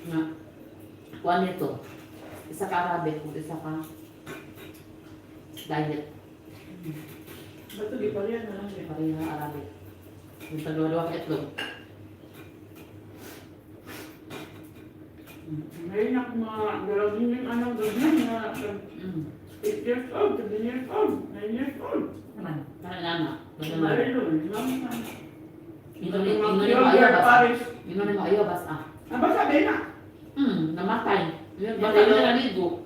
nga. Kuha nito. Isa ka Arabic, isa ka diet. Ba't di pa rin na lang siya? Pareha Arabic. Yung dalawa-dalawa ka itlog. Ngayon ako mga galawin yung anak doon na 8 years old, 7 years old, 9 years old. Naman. Nana. Marilo, limang na. Ino ni Mga mo York ayobas. Paris. Ino ni mo ayobas ah. Aba sabi na. Namatay. Yun ba rin naligo?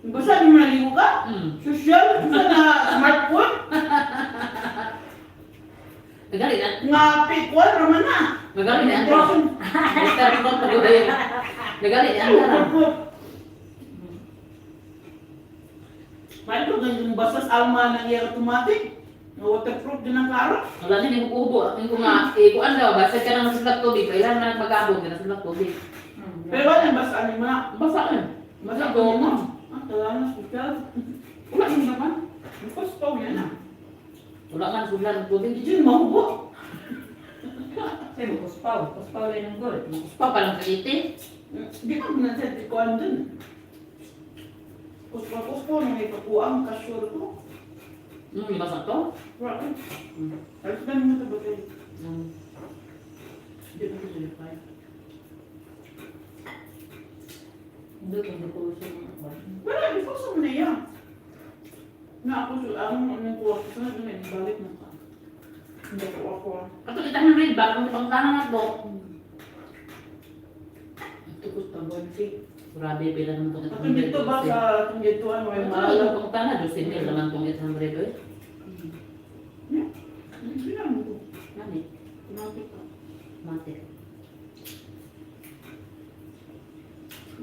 Basta di maligo ka? Social? Basta na smartphone? Nagali na. Nga pikwal, raman na. Nagali na. Nagali na. Mahal ko ganyan yung basas alma ng air automatic. Waterproof din ang karo. Wala na yung kubo. Yung nga, ikuan daw, basta ka na masulak tubig. Kailan na mag-abog ka na masulak tubig. Pero wala yung basa ni mga. Basta ka. Basa ko mo. Tala na social. Wala yung naman. Bukas pa yan na. Wala ka na sulan ng tubig. Hindi yun mahubo. Sa'yo, kuspaw. Kuspaw lang yung gold. Pa palang kaiti. Di ka minaset di ko andun. Kuspa na may kakuang kasyur ko. Basta to? Wala. Alas ka naman ito ba kayo? Hindi ko silipay. Hindi ko siya mga kwan. Wala, di ko sa muna yan. Na ako sa anong kuha ko sa may balik mo ka. Hindi ko ako. Kato kita ng red bag, kung pang tanong na to. Ito ko sa bonsi. Grabe, pila naman itong At dito ba sa itong dito ano may Maalam maalam? pang tanong, 12 mil naman itong 800 oy. Hindi naman ko. Nani? Kumapit ka. Mate.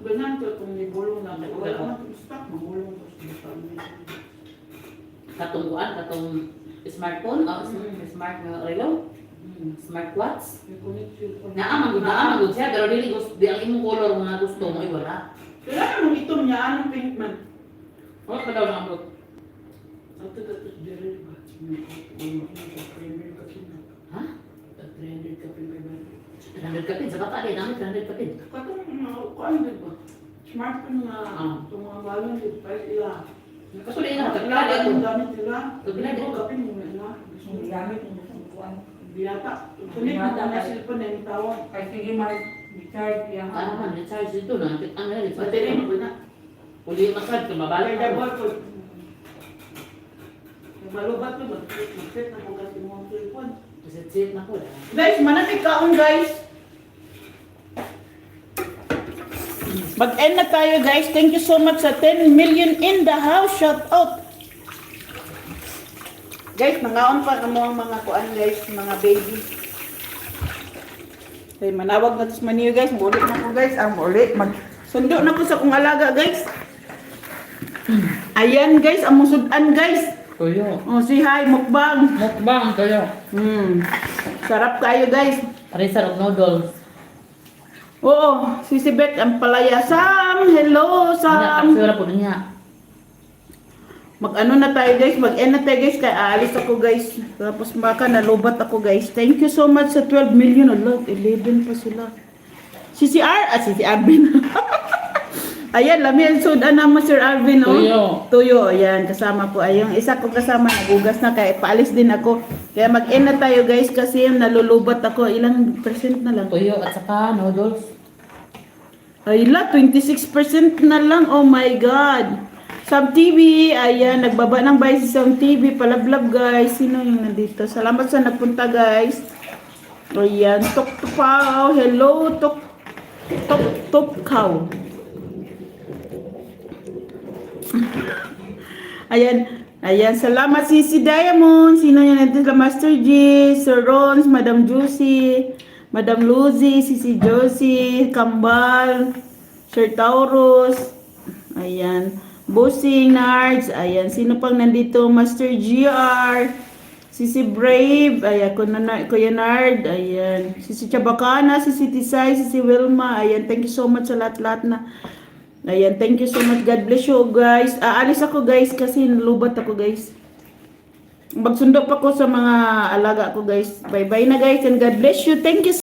Ganyan ko kung may bulong na. Wala naman stock, magulong ko sa department. Katong kuan, katong smartphone, smart na relo, smartwatch. May connection ko. Naamagod siya, pero dili di ang imong color nga gusto mo ay wala. Kaya naman ito niya, anong pink man? Wala ka daw ng amrot. Ang taga-tas diri ba? Trended ka sila. Ha? Trended ka pin ba? 300 kapin, sa bata din, namin 300 kapin. Katong kuan di ba? Smartphone nga, itong mga balon di ba sila? Kaso di na, Wala kagkala yung ito. gamit nila. Wala Hindi din. ko kapin mo na. Hindi gamit yung isang kwan. Biyata. Kunin mo na cellphone na yung tawag. Kaya sige, mag-recharge yan. Ano man, recharge dito na, ang nalip. Battery mo na. Uli masad, kung mabalik Kaya ka. double ko. Yung malubat ko, mag-set na ko kasi mo ang cellphone. Sit na ko. Guys, manamig kaon guys. Mag-end na tayo guys. Thank you so much sa 10 million in the house. Shout out. Guys, nangaon pa mo ang mga kuan guys, mga baby. Okay, manawag na tos maniyo guys. Mulit na ko guys. Mulit. Sundo na ko sa kong alaga guys. Ayan guys, ang musudan guys. Tuyo. Oh, si hi, mukbang. Mukbang, tuyo. Sarap kayo guys. Parisar of noodles. Oo, si Beth ang palaya. Sam, hello Sam. Kapsura po niya. Mag-ano na tayo guys, mag-end na tayo guys. Kaya aalis ako guys. Tapos baka nalubat ako guys. Thank you so much sa 12 million. Allah, 11 pa sila. Si Arvin. Ayan, lamian sudan naman Sir Arvin. Oh. Tuyo. Tuyo, ayan, kasama ko. Ayun, isa ko kasama, nagugas na. Kaya paalis din ako. Kaya mag-end na tayo guys kasi nalulubat ako. Ilang percent na lang? Tuyo at saka noodles. Ay la, 26% na lang. Oh my God. Sam TV, ayan, nagbaba ng bahay si Sam TV. Palablab guys. Sino yung nandito? Salamat sa nagpunta guys. Ayan, Tok Tupaw. Hello, Tok Kaw. Ayan, salamat si Diamond. Sino yung nandito? Master G, Sir Rons, Madam Juicy, Madam Lucy, Sisi Josie, Kambal, Sir Taurus, ayan, Bossing Nards, ayan, sino pang nandito? Master GR, Sisi Brave, ayan, Kuya Nard, ayan, Sisi Chabacana, Sisi Tisay, Sisi Wilma, ayan, thank you so much sa lahat-lahat na, ayan, thank you so much, God bless you guys. Aalis ako guys kasi nalubat ako guys. Magsundo pa ko sa mga alaga ko guys. Bye bye na guys and God bless you. Thank you.